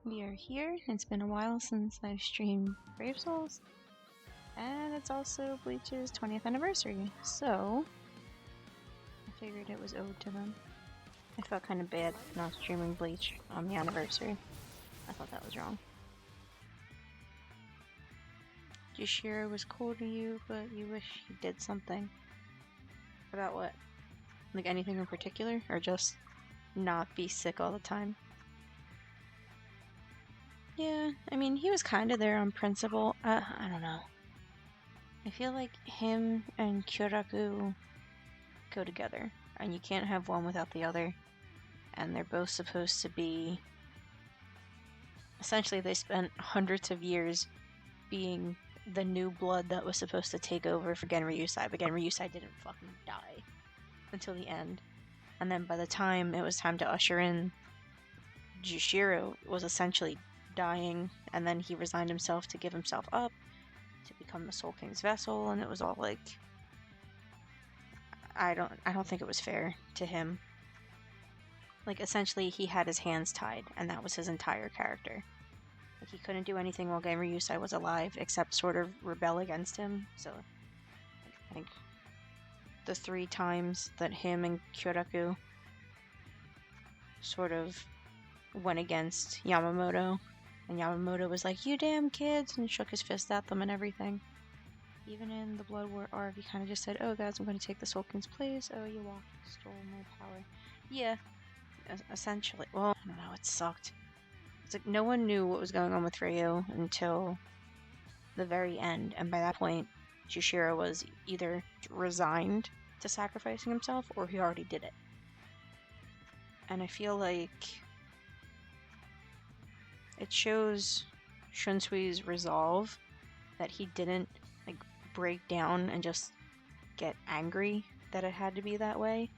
We are here. It's been a while since I've streamed Brave Souls, and it's also Bleach's 20th anniversary, so I figured it was owed to them. I felt kind of bad not streaming Bleach on the anniversary. I thought that was wrong. Jushiro was cool to you, but you wish he did something. About what? Like anything in particular, or just not be sick all the time? Yeah, I mean, he was kind of there on principle. I don't know. I feel like him and Kyoraku go together, and you can't have one without the other. And they're both supposed to be... Essentially, they spent hundreds of years being the new blood that was supposed to take over for Genryusai, but Genryusai didn't fucking die until the end. And then by the time it was time to usher in, Jushiro was essentially dying, and then he resigned himself to give himself up to become the Soul King's vessel, and it was all like... I don't think it was fair to him. Like, essentially, he had his hands tied, and that was his entire character. Like, he couldn't do anything while Genryusai was alive, except sort of rebel against him, so... I think the 3 times that him and Kyoraku sort of went against Yamamoto, and Yamamoto was like, "You damn kids," and shook his fist at them and everything. Even in the Blood War arc, he kind of just said, "Oh guys, I'm going to take the Soul King's place. Oh, you stole my power." Yeah, essentially. Well, I don't know, it sucked. It's like no one knew what was going on with Ryo until the very end, and by that point, Jushiro was either resigned to sacrificing himself, or he already did it. And I feel like it shows Shunsui's resolve that he didn't like break down and just get angry that it had to be that way.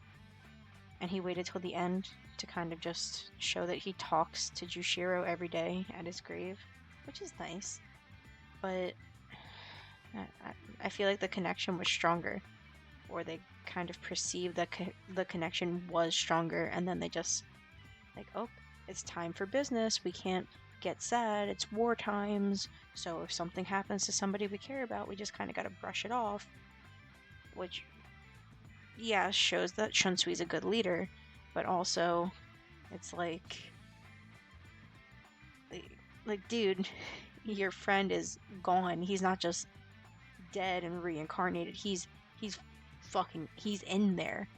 And he waited till the end to kind of just show that he talks to Jushiro every day at his grave, which is nice. But I feel like the connection was stronger, or they kind of perceived that the connection was stronger, and then they just like, "Oh, it's time for business. We can't get sad. It's war times. So if something happens to somebody we care about, we just kind of gotta brush it off." Which, yeah, shows that Shunsui's a good leader, but also, it's like, dude, your friend is gone. He's not just dead and reincarnated. He's in there.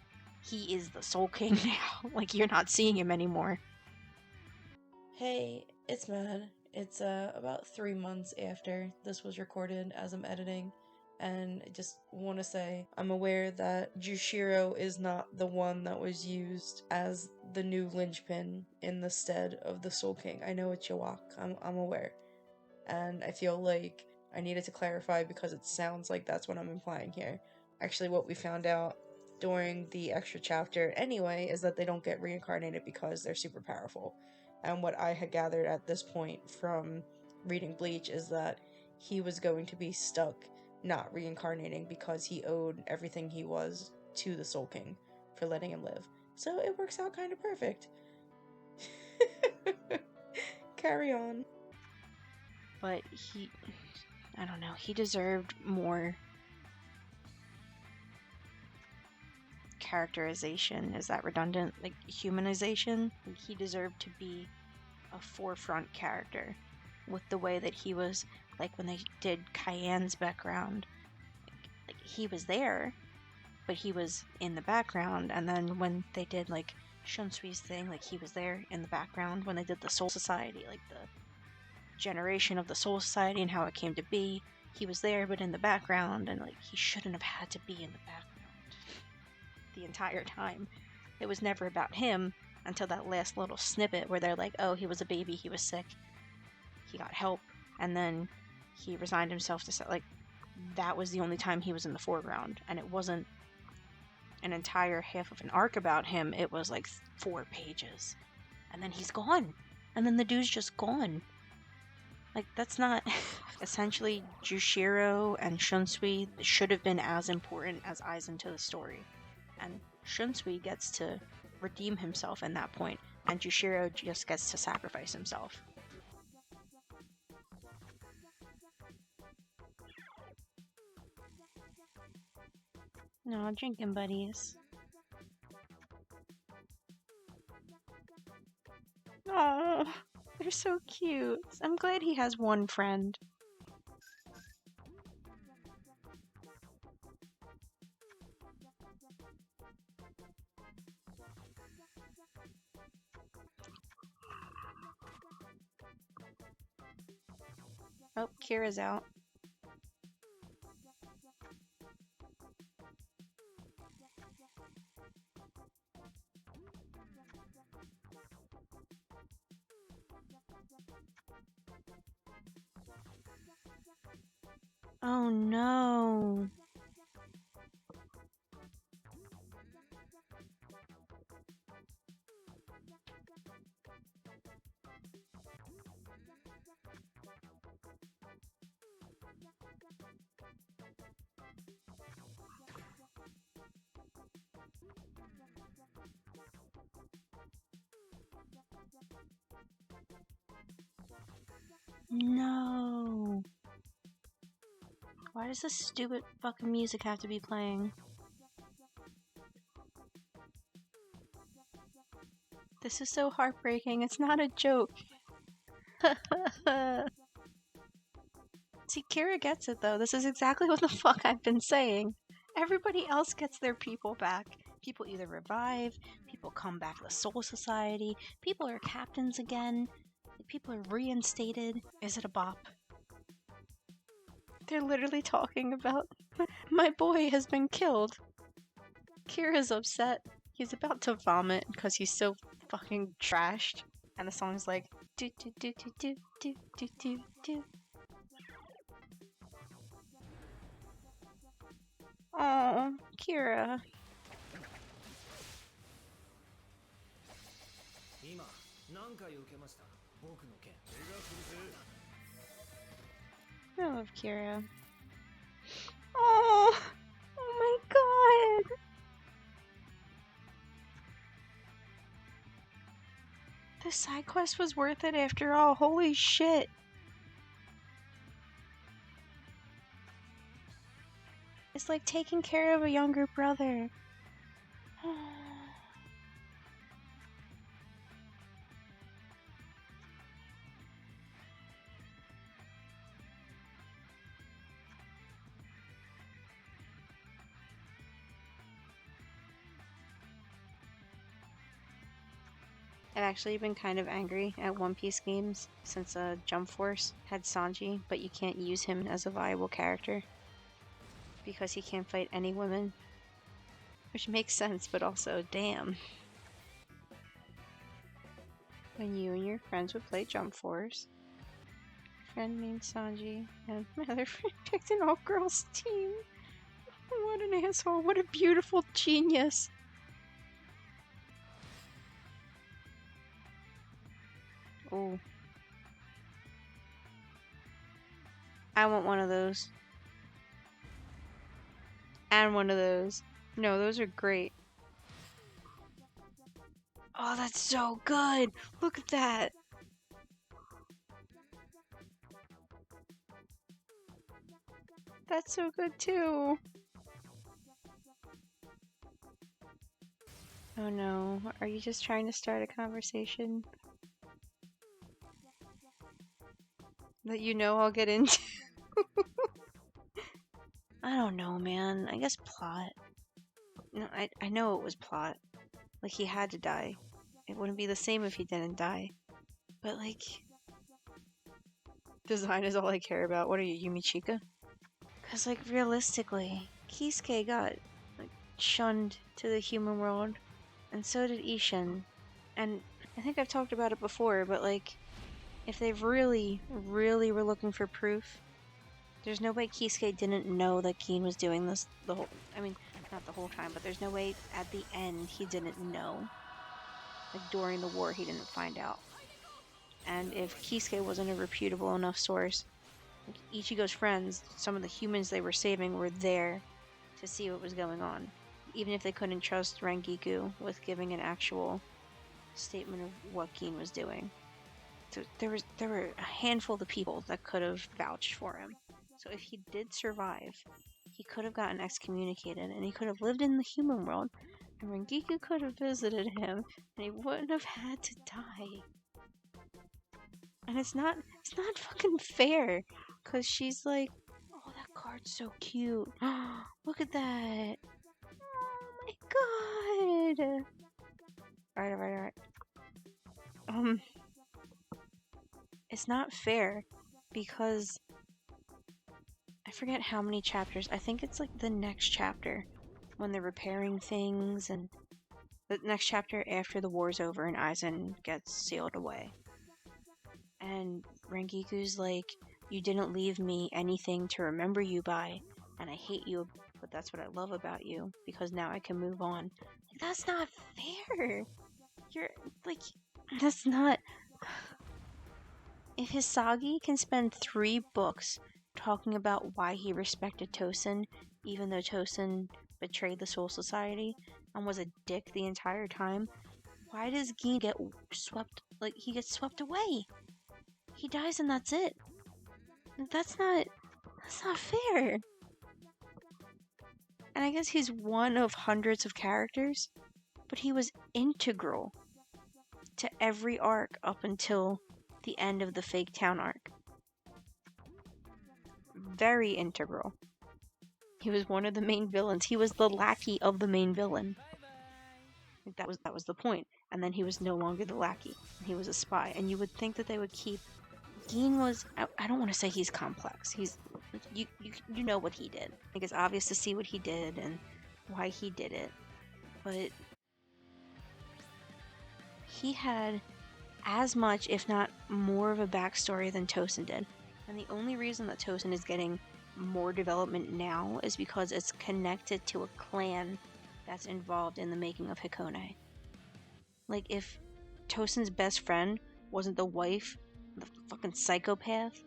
He is the Soul King now. Like, you're not seeing him anymore. Hey, it's Mad. It's about 3 months after this was recorded as I'm editing, and I just want to say I'm aware that Jushiro is not the one that was used as the new linchpin in the stead of the Soul King. I know it's Yawak, I'm aware, and I feel like I needed to clarify because it sounds like that's what I'm implying here. Actually, what we found out during the extra chapter anyway is that they don't get reincarnated because they're super powerful. And what I had gathered at this point from reading Bleach is that he was going to be stuck not reincarnating because he owed everything he was to the Soul King for letting him live. So it works out kind of perfect. Carry on. But I don't know, he deserved more characterization. Is that redundant? Like, humanization? Like, he deserved to be a forefront character with the way that he was, like, when they did Cayenne's background. Like, he was there, but he was in the background, and then when they did, like, Shunsui's thing, like, he was there in the background. When they did the Soul Society, like, the generation of the Soul Society and how it came to be, he was there, but in the background, and, like, he shouldn't have had to be in the background the entire time. It was never about him until that last little snippet where they're like, "Oh, he was a baby, he was sick, he got help," and then he resigned himself to, like, that was the only time he was in the foreground, and it wasn't an entire half of an arc about him. It was like 4 pages, and then he's gone, and then the dude's just gone. Like, that's not... Essentially, Jushiro and Shunsui should have been as important as Aizen to the story. And Shunsui gets to redeem himself in that point, and Jushiro just gets to sacrifice himself. No, drinking buddies. Oh, they're so cute. I'm glad he has one friend. Oh, Kira's out. Oh no. No. Why does this stupid fucking music have to be playing? This is so heartbreaking. It's not a joke. See, Kira gets it though. This is exactly what the fuck I've been saying. Everybody else gets their people back. People either revive, people come back to the Soul Society, people are captains again, people are reinstated. Is it a bop? They're literally talking about my boy has been killed. Kira's upset. He's about to vomit because he's so fucking trashed. And the song's like do do do do do do do do do. Oh, Kira. I love Kira. Oh my god. The side quest was worth it after all. Holy shit. It's like taking care of a younger brother. I've actually been kind of angry at One Piece games since Jump Force had Sanji, but you can't use him as a viable character because he can't fight any women. Which makes sense, but also, damn. When you and your friends would play Jump Force, your friend named Sanji, and my other friend picked an all-girls team. What an asshole, what a beautiful genius. Oh. I want one of those. And one of those. No, those are great. Oh, that's so good! Look at that! That's so good too! Oh no, are you just trying to start a conversation that you know I'll get into? I don't know, man. I guess plot. No, I know it was plot. Like, he had to die. It wouldn't be the same if he didn't die. But, like, design is all I care about. What are you, Yumichika? Because, like, realistically, Kisuke got, like, shunned to the human world. And so did Ishin. And I think I've talked about it before, but, like, if they really, really were looking for proof, there's no way Kisuke didn't know that Gin was doing this the whole... I mean, not the whole time, but there's no way at the end he didn't know. Like, during the war, he didn't find out. And if Kisuke wasn't a reputable enough source, like, Ichigo's friends, some of the humans they were saving, were there to see what was going on. Even if they couldn't trust Rengiku with giving an actual statement of what Gin was doing. So there were a handful of people that could have vouched for him. So if he did survive, he could have gotten excommunicated and he could have lived in the human world, and Rengiku could have visited him and he wouldn't have had to die. And it's not fucking fair, because she's like, oh, that card's so cute. Look at that. Oh my god. Alright. It's not fair because I forget how many chapters. I think it's like the next chapter when they're repairing things, and the next chapter after the war's over and Aizen gets sealed away. And Rengiku's like, you didn't leave me anything to remember you by, and I hate you, but that's what I love about you, because now I can move on. Like, that's not fair. You're like, that's not. If Hisagi can spend 3 books talking about why he respected Tosen, even though Tosen betrayed the Soul Society and was a dick the entire time, why does Gin get swept? Like, he gets swept away. He dies and that's it. That's not fair. And I guess he's one of hundreds of characters, but he was integral to every arc up until the end of the Fake Town arc. Very integral. He was one of the main villains. He was the lackey of the main villain. Like, that was the point. And then he was no longer the lackey. He was a spy. And you would think that they would keep. Gin was. I don't want to say he's complex. He's. You know what he did. Like, it's obvious to see what he did and why he did it. But he had as much, if not more, of a backstory than Tosen did. And the only reason that Tosen is getting more development now is because it's connected to a clan that's involved in the making of Hikone. Like, if Tosen's best friend wasn't the wife, the fucking psychopath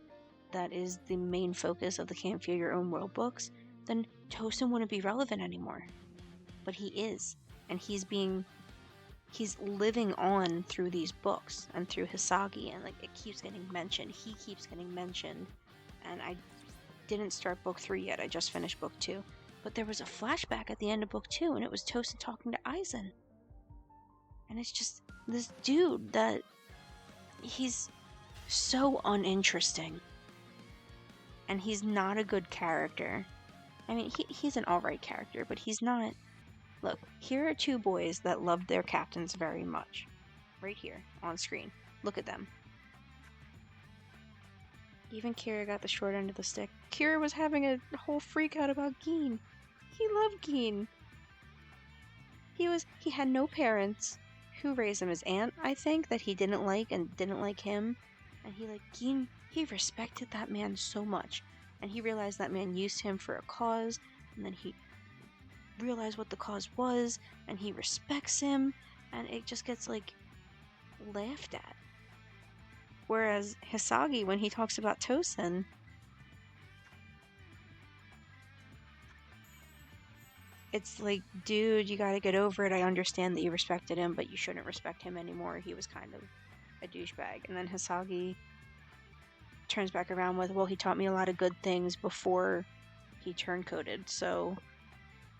that is the main focus of the Can't Feel Your Own World books, then Tosen wouldn't be relevant anymore. But he is. And he's living on through these books and through Hisagi, and like, it keeps getting mentioned. He keeps getting mentioned. And I didn't start book 3 yet. I just finished book 2. But there was a flashback at the end of book 2, and it was Tosen talking to Aizen. And it's just this dude that he's so uninteresting. And he's not a good character. I mean, he's an alright character, but he's not. Look, here are 2 boys that loved their captains very much. Right here, on screen. Look at them. Even Kira got the short end of the stick. Kira was having a whole freak out about Gin. He loved Gin. He had no parents. Who raised him? His aunt, I think, that he didn't like and didn't like him. And he liked Gin. He respected that man so much. And he realized that man used him for a cause. And then he realized what the cause was, and he respects him, and it just gets like laughed at. Whereas Hisagi, when he talks about Tosen, it's like, dude, you gotta get over it. I understand that you respected him, but you shouldn't respect him anymore. He was kind of a douchebag. And then Hisagi turns back around with, well, he taught me a lot of good things before he turncoated, so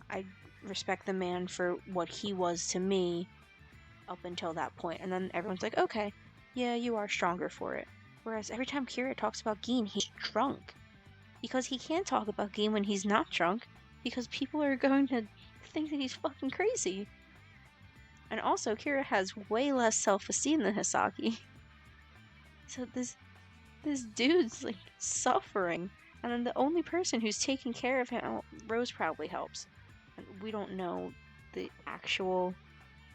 I respect the man for what he was to me up until that point. And then everyone's like, okay, yeah, you are stronger for it. Whereas every time Kira talks about Gin, he's drunk. Because he can't talk about Gin when he's not drunk, because people are going to think that he's fucking crazy. And also, Kira has way less self-esteem than Hisagi. So this dude's like suffering. And then the only person who's taking care of him, well, Rose probably helps. We don't know the actual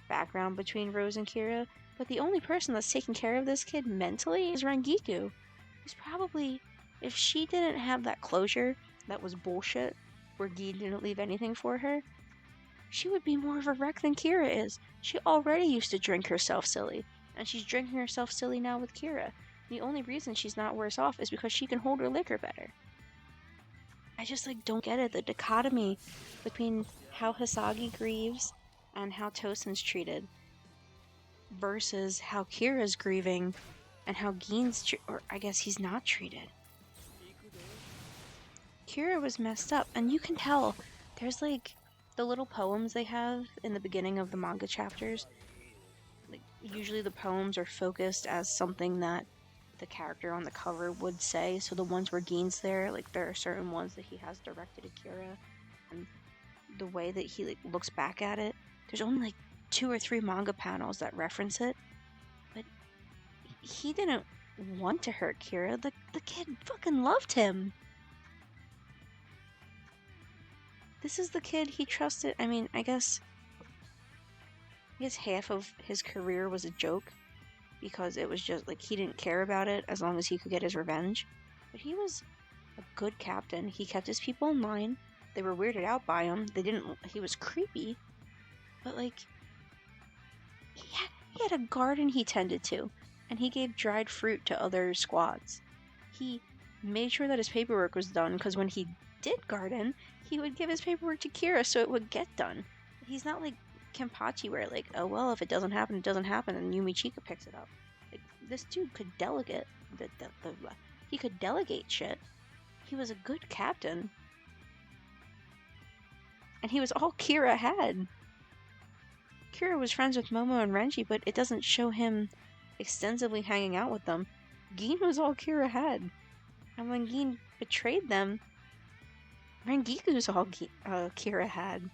background between Rose and Kira, but the only person that's taking care of this kid mentally is Rengiku. Who's probably, if she didn't have that closure that was bullshit, where Gin didn't leave anything for her, she would be more of a wreck than Kira is. She already used to drink herself silly, and she's drinking herself silly now with Kira. The only reason she's not worse off is because she can hold her liquor better. I just like don't get it, the dichotomy between how Hisagi grieves and how Tosen's treated versus how Kira's grieving and how Gin's or I guess he's not treated. Kira was messed up, and you can tell. There's like the little poems they have in the beginning of the manga chapters. Like usually the poems are focused as something that the character on the cover would say. So the ones where Gin's there, like there are certain ones that he has directed at Kira, and the way that he like looks back at it, there's only like 2 or 3 manga panels that reference it, but he didn't want to hurt Kira. The kid fucking loved him. This is the kid he trusted. I mean, I guess half of his career was a joke because it was just like he didn't care about it as long as he could get his revenge. But he was a good captain. He kept his people in line. They were weirded out by him. He was creepy. But like, he had a garden he tended to, and he gave dried fruit to other squads. He made sure that his paperwork was done, because when he did garden, he would give his paperwork to Kira so it would get done. He's not like Kenpachi where like, oh well, if it doesn't happen, it doesn't happen, and Yumi Chika picks it up. Like, this dude could delegate. He could delegate shit. He was a good captain. And he was all Kira had. Kira was friends with Momo and Renji, but it doesn't show him extensively hanging out with them. Gin was all Kira had. And when Gin betrayed them, Rengiku's all Kira had.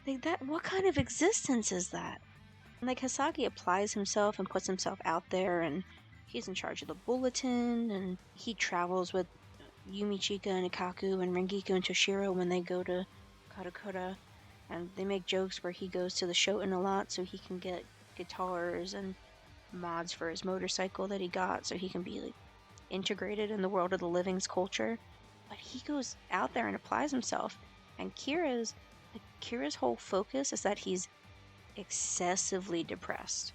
Like that, what kind of existence is that? Like, Hisagi applies himself and puts himself out there, and he's in charge of the bulletin, and he travels with Yumi Chika and Ikaku and Rengiku and Toshiro when they go to Karakura, and they make jokes where he goes to the Shoten a lot so he can get guitars and mods for his motorcycle that he got so he can be like integrated in the world of the living's culture. But he goes out there and applies himself, and Kira's whole focus is that he's excessively depressed.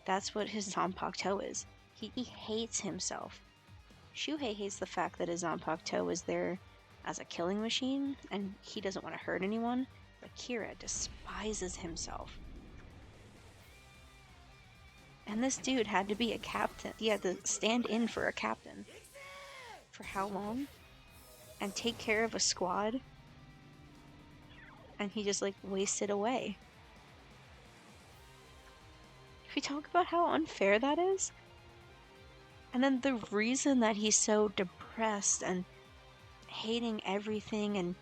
That's what his Zanpakuto is. He hates himself. Shuhei hates the fact that his Zanpakuto is there as a killing machine, and he doesn't want to hurt anyone, but Kira despises himself. And this dude had to be a captain. He had to stand in for a captain. For how long? And take care of a squad? And he just like wasted away. Can we talk about how unfair that is? And then the reason that he's so depressed and hating everything and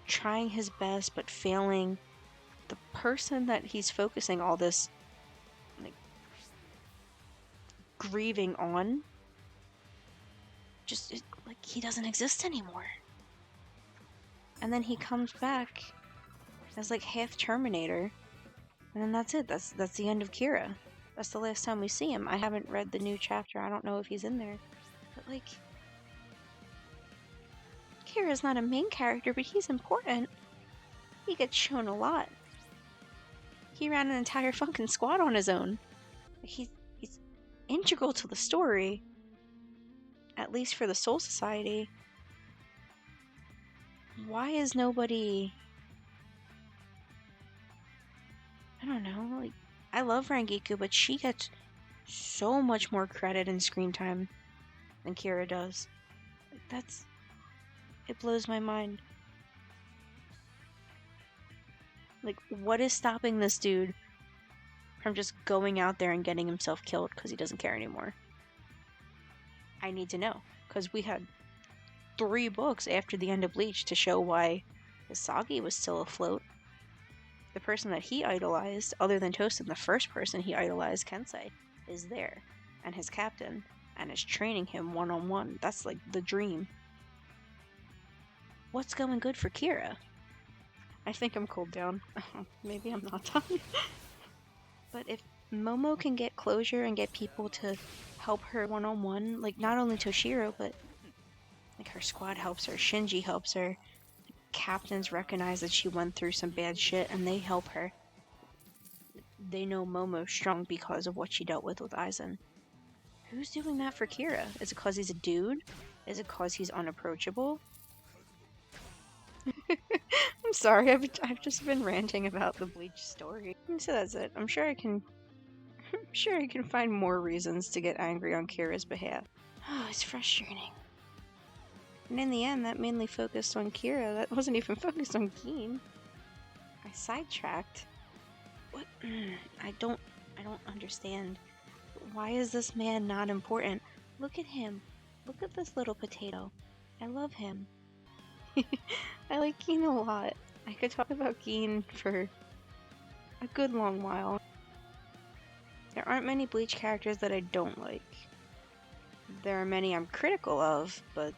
trying his best but failing, the person that he's focusing all this like grieving on, just like he doesn't exist anymore. And then he comes back as like half Terminator, and then that's it. That's the end of Kira. That's the last time we see him. I haven't read the new chapter. I don't know if he's in there. But like, Kira's not a main character, but he's important. He gets shown a lot. He ran an entire fucking squad on his own. He's integral to the story. At least for the Soul Society. Why is nobody... I don't know, like, I love Rangiku, but she gets so much more credit and screen time than Kira does. Like, it blows my mind. Like, what is stopping this dude from just going out there and getting himself killed because he doesn't care anymore? I need to know, because we had 3 books after the end of Bleach to show why Hisagi was still afloat. The person that he idolized, other than Tosin, the first person he idolized, Kensei, is there, and his captain, and is training him one-on-one. That's like the dream. What's going good for Kira? I think I'm cooled down. Maybe I'm not done. But if Momo can get closure and get people to help her one-on-one, like not only Toshiro, but like her squad helps her, Shinji helps her, captains recognize that she went through some bad shit and they help her. They know Momo's strong because of what she dealt with Aizen. Who's doing that for Kira? Is it because he's a dude? Is it because he's unapproachable? I'm sorry, I've just been ranting about the Bleach story. So that's it. I'm sure I can find more reasons to get angry on Kira's behalf. Oh, it's frustrating. And in the end, that mainly focused on Kira. That wasn't even focused on Gin. I sidetracked. What? I don't understand. Why is this man not important? Look at him. Look at this little potato. I love him. I like Gin a lot. I could talk about Gin for a good long while. There aren't many Bleach characters that I don't like. There are many I'm critical of, but...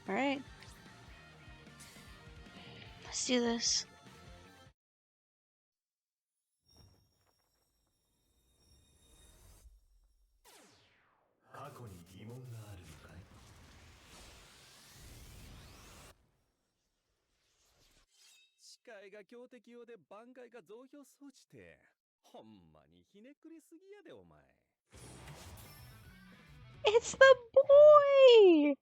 Alright. Let's do this. It's the boy!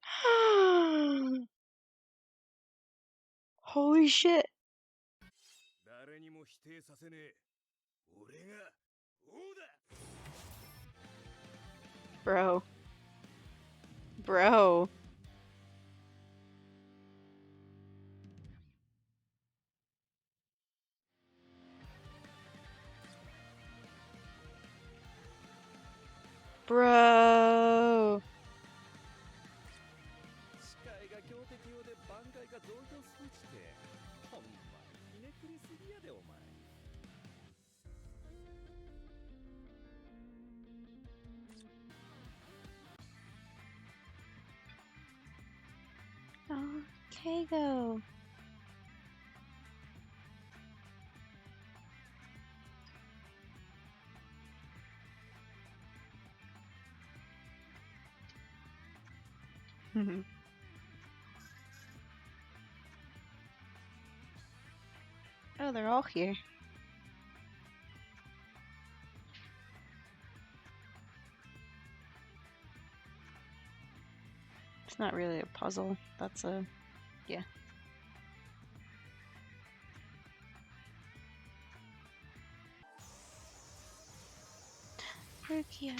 Holy shit. Bro. Bro. Bro. Oh, Kago. Oh, they're all here. It's not really a puzzle. That's a... yeah. Rukia.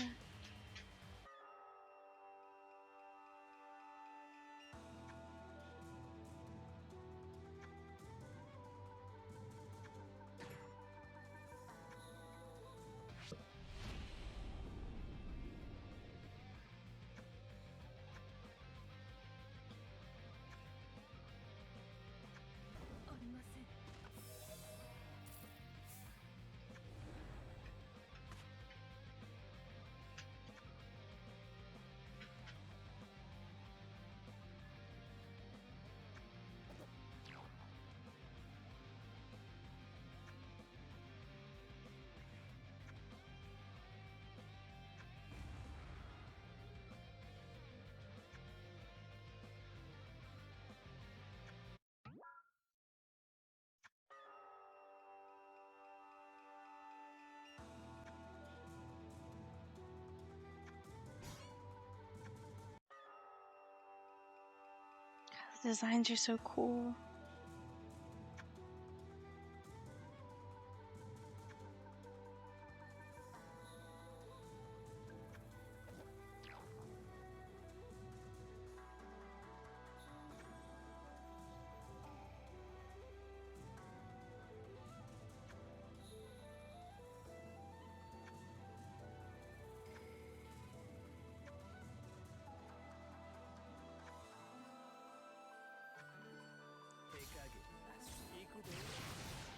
The designs are so cool.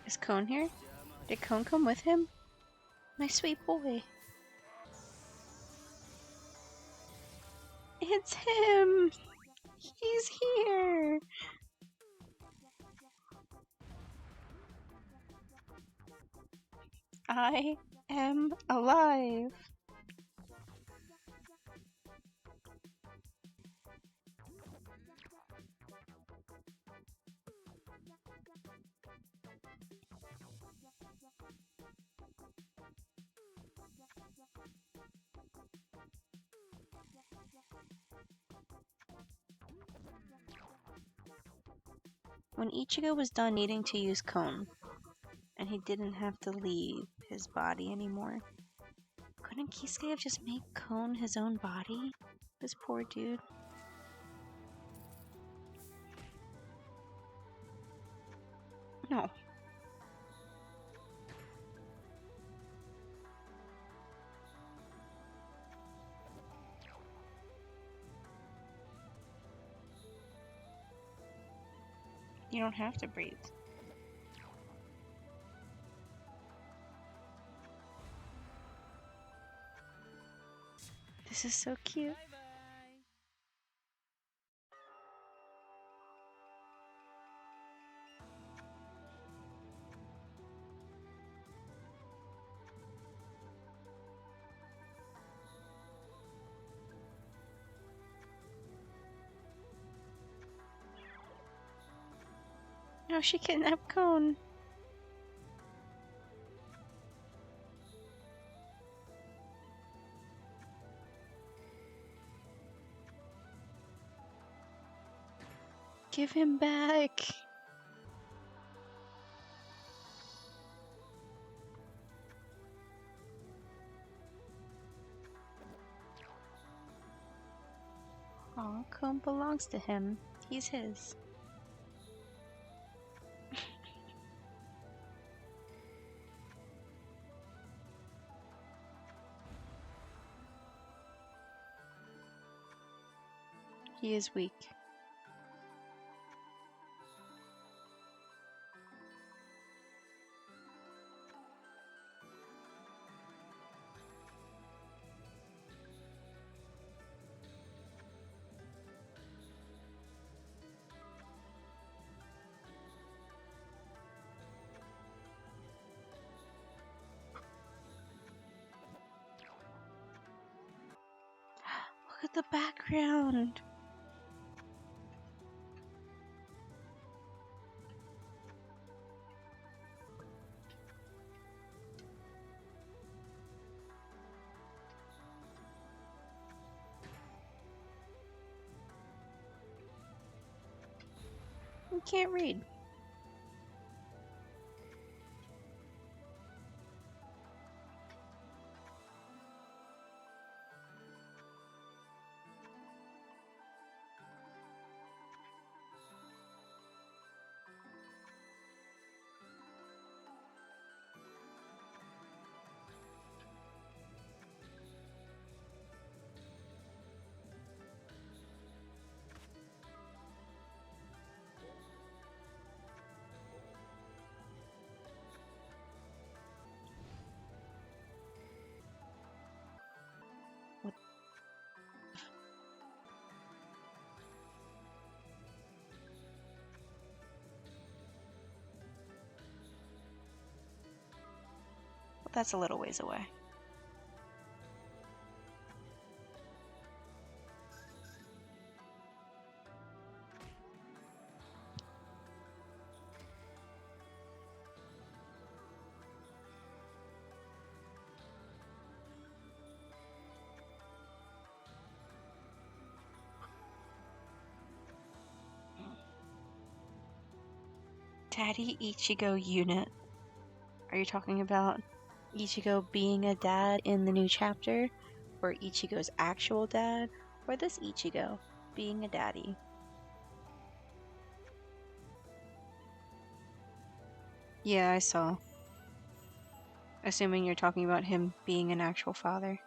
Is Cone here? Did Cone come with him? My sweet boy. It's him! He's here! I am alive! When Ichigo was done needing to use Cone, and he didn't have to leave his body anymore, Couldn't Kisuke have just made Kon his own body? This poor dude. No. You don't have to breathe. This is so cute. No, she kidnapped Kon. Give him back. Aw, Kon belongs to him. He's his. He is weak. Look at the background. You can't read. Well, that's a little ways away. Daddy Ichigo unit. Are you talking about Ichigo being a dad in the new chapter? Or Ichigo's actual dad? Or this Ichigo being a daddy? Yeah, I saw. Assuming you're talking about him being an actual father.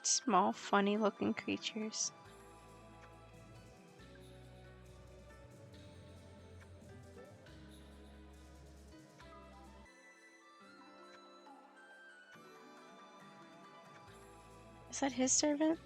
Small, funny looking creatures. Is that his servant?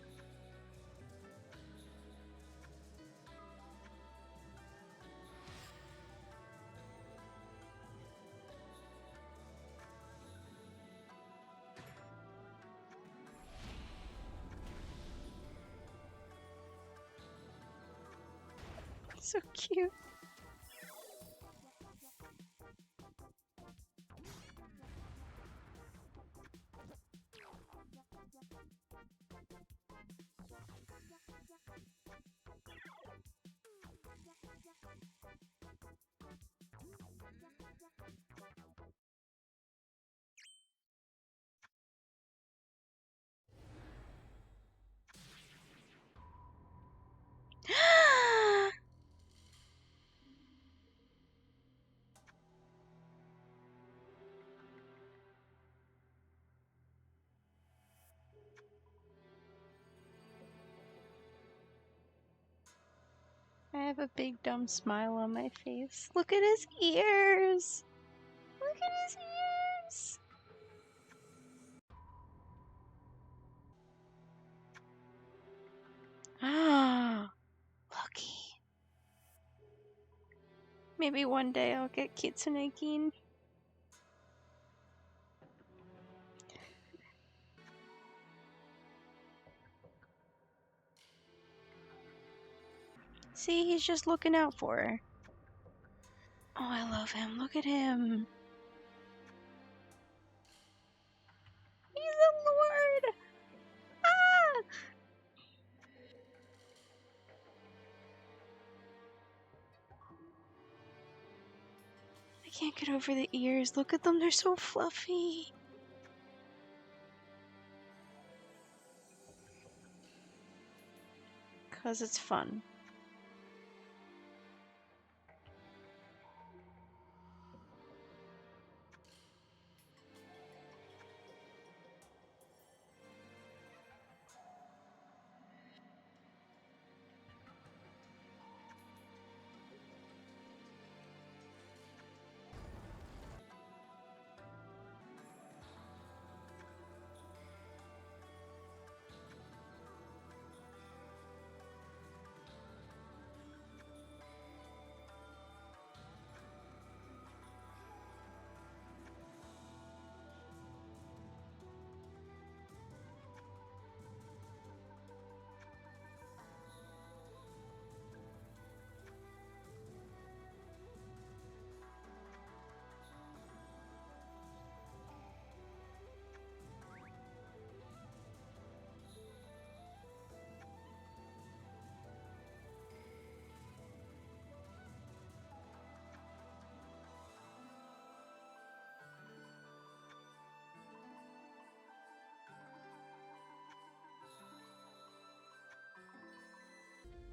So cute. have a big dumb smile on my face. Look at his ears! Look at his ears! Ah, lucky. Maybe one day I'll get Kitsune Gin. See, he's just looking out for her. Oh, I love him. Look at him. He's a lord! Ah! I can't get over the ears. Look at them, they're so fluffy. 'Cause it's fun.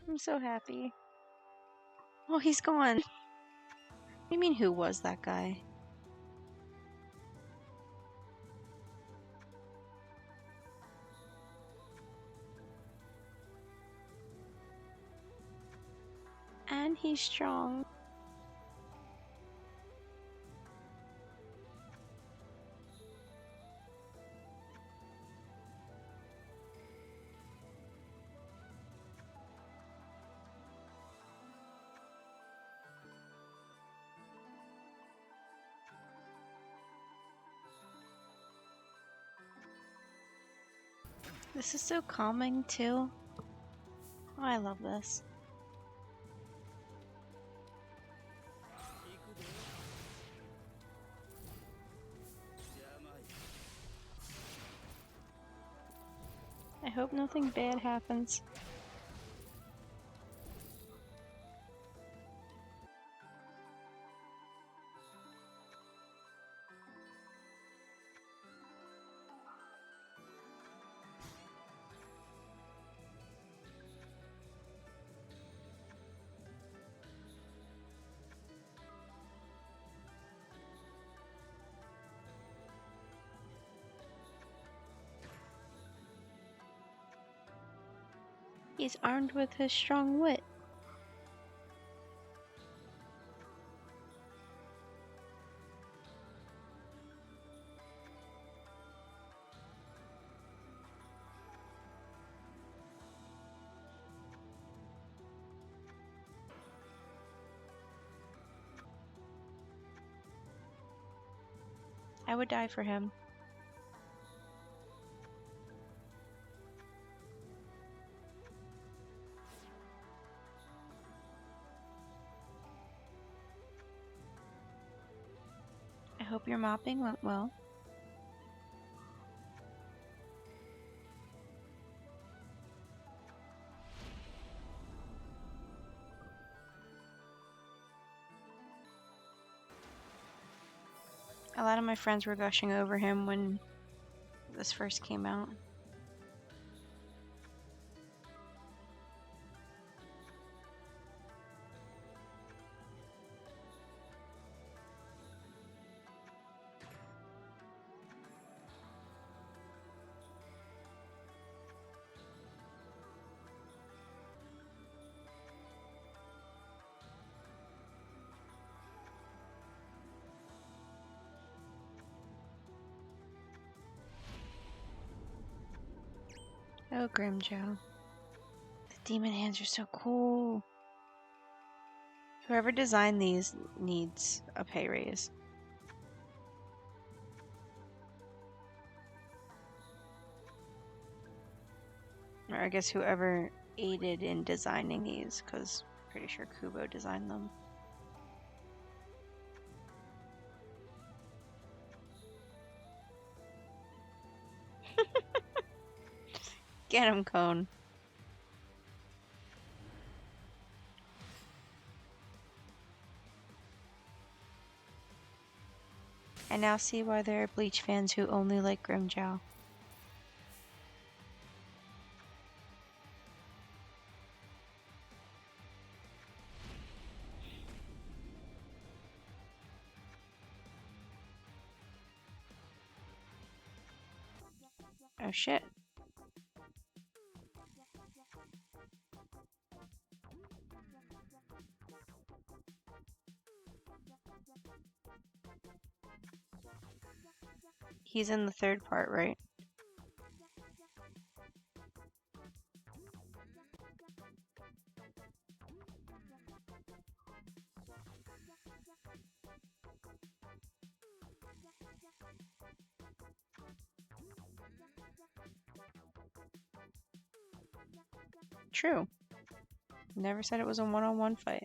I'm so happy. Oh, he's gone. What do you mean, who was that guy? And he's strong. This is so calming, too. Oh, I love this. I hope nothing bad happens. He's armed with his strong wit. I would die for him. I hope your mopping went well. A lot of my friends were gushing over him when this first came out. Oh, Grimjow. The demon hands are so cool. Whoever designed these needs a pay raise. Or I guess whoever aided in designing these, because I'm pretty sure Kubo designed them. Get him, Cone. I now see why there are Bleach fans who only like Grimjow. Oh shit. He's in the third part, right? True. Never said it was a one-on-one fight.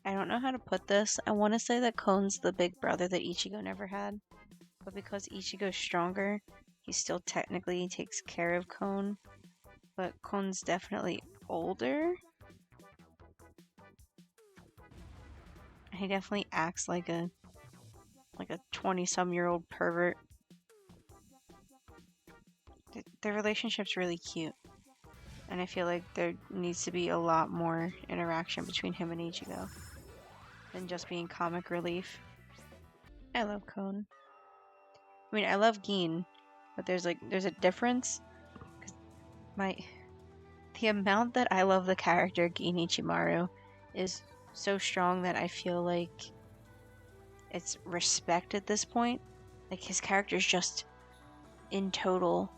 I don't know how to put this. I want to say that Kone's the big brother that Ichigo never had. But because Ichigo's stronger, he still technically takes care of Kone. But Kone's definitely older. He definitely acts like a 20-some-year-old pervert. Their relationship's really cute. And I feel like there needs to be a lot more interaction between him and Ichigo than just being comic relief. I love Kone. I mean, I love Gin, but there's a difference. The amount that I love the character Gin Ichimaru is so strong that I feel like it's respect at this point. Like, his character's just, in total,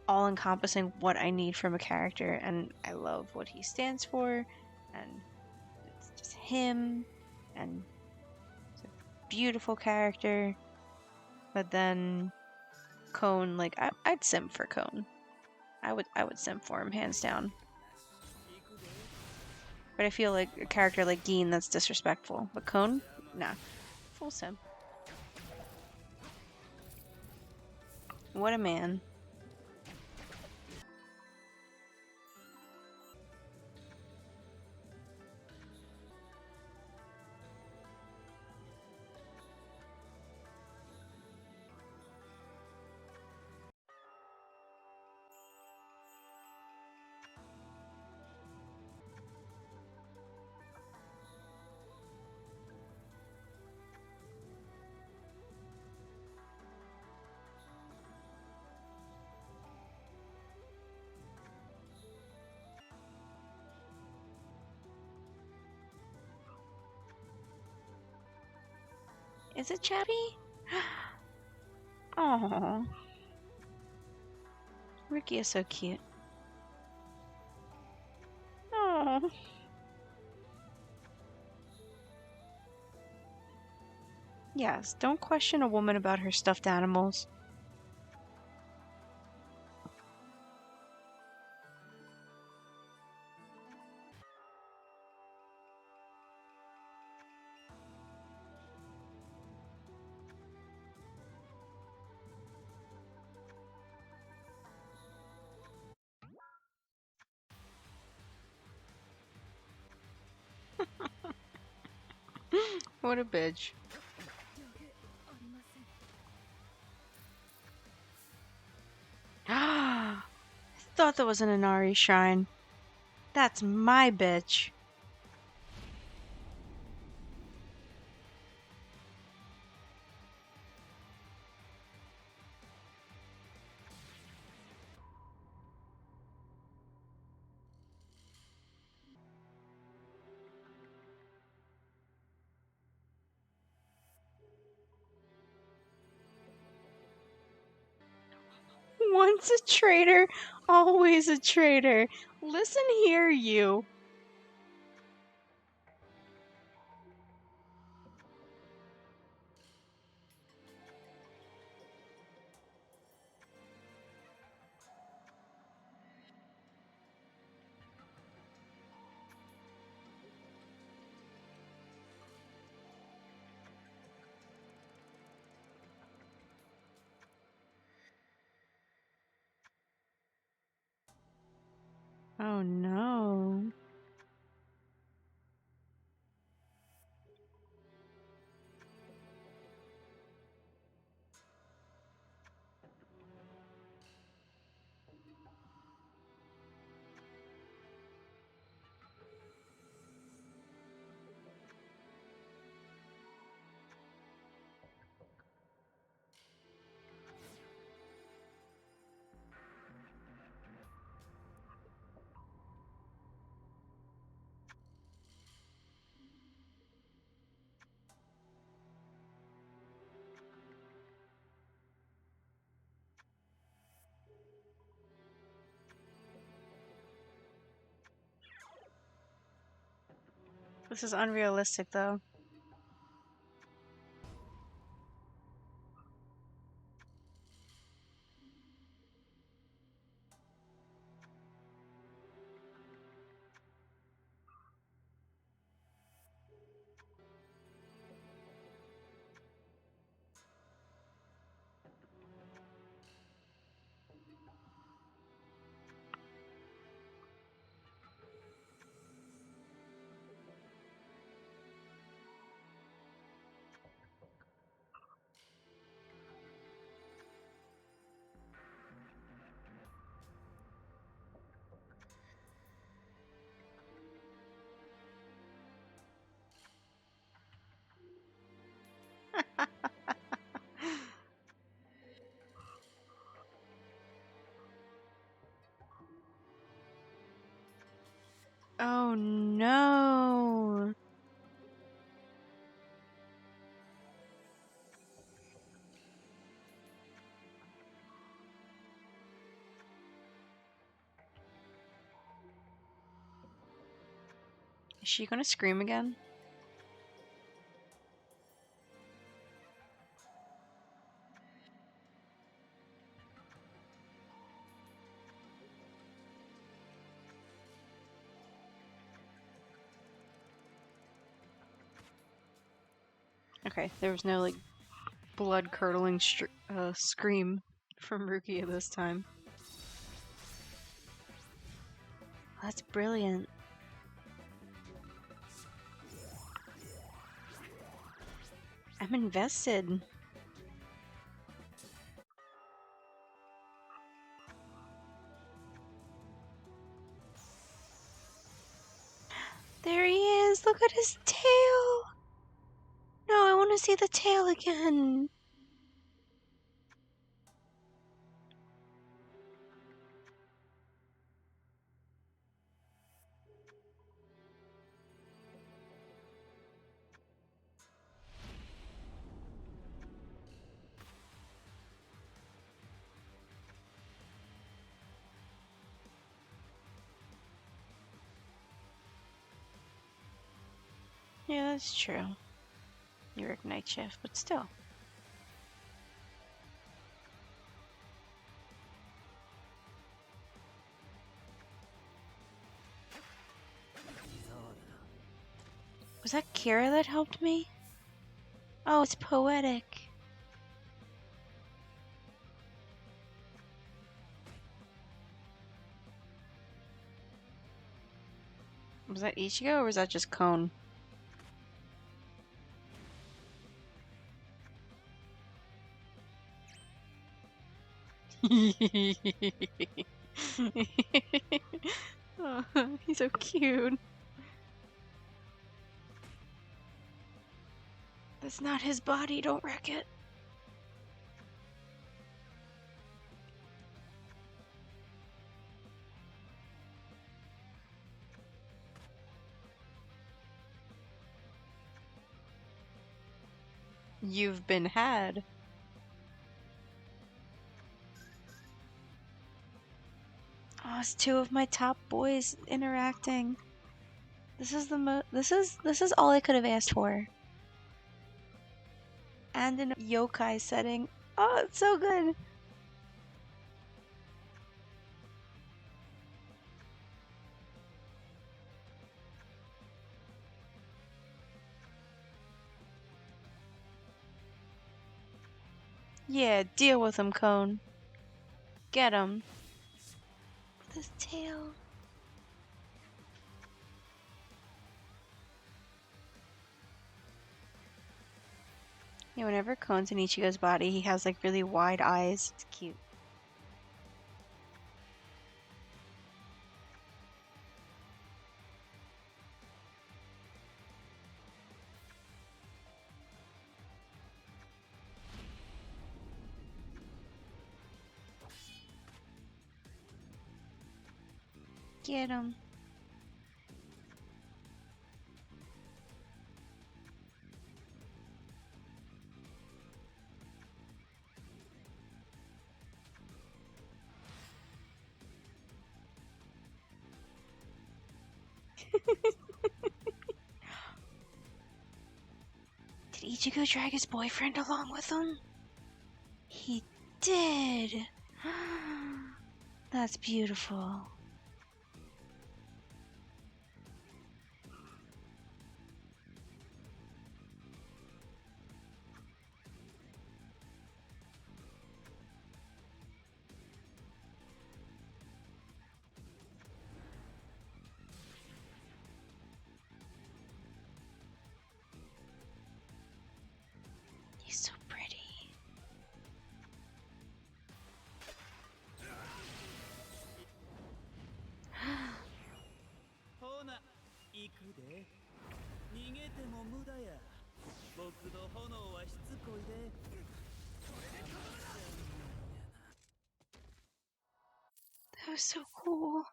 all-encompassing what I need from a character, and I love what he stands for, and it's just him, and it's a beautiful character. But then Kone, like, I'd simp for Kone. I would simp for him, hands down. But I feel like a character like Gin, that's disrespectful. But Kone, nah, full simp. What a man. Is it Chubby? Aww. Ricky is so cute. Aww. Yes, don't question a woman about her stuffed animals. What a bitch. I thought that was an Inari shrine. That's my bitch. Once a traitor, always a traitor. Listen here, you. Oh no. This is unrealistic, though. Oh no. Is she gonna scream again? Okay, there was no, like, blood-curdling scream from Rukia this time. That's brilliant. I'm invested. There he is! Look at his tail! No, I want to see the tail again! Yeah, that's true. You work night shift, but still. Was that Kira that helped me? Oh, it's poetic. Was that Ichigo or was that just Cone? Oh, he's so cute. That's not his body, don't wreck it. You've been had. it's two of my top boys interacting. This is all I could have asked for. And in a yokai setting. Oh, it's so good. Yeah, deal with him, Cone. Get him. With his tail. Yeah, whenever Kone's in Ichigo's body, he has like really wide eyes. It's cute. Get him. Did Ichigo drag his boyfriend along with him? He did. That's beautiful. He's so pretty. That was so cool.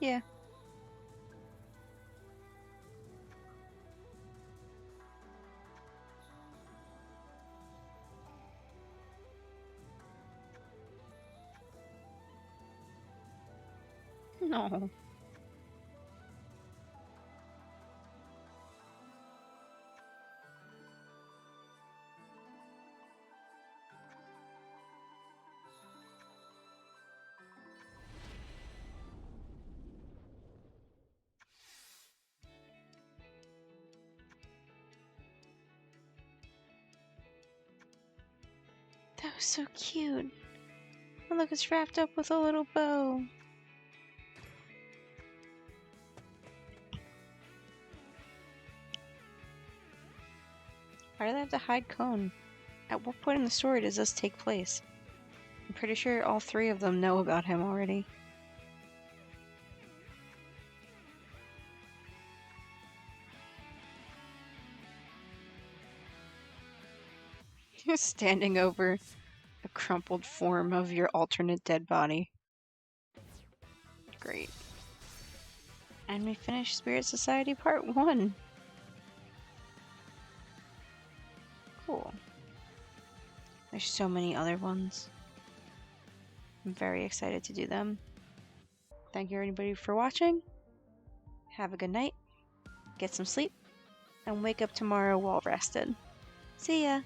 Yeah. No. That was so cute. And look, it's wrapped up with a little bow. Why do they have to hide Cone? At what point in the story does this take place? I'm pretty sure all three of them know about him already. Standing over a crumpled form of your alternate dead body. Great. And we finished Spirit Society Part 1. Cool. There's so many other ones. I'm very excited to do them. Thank you everybody for watching. Have a good night. Get some sleep. And wake up tomorrow well rested. See ya!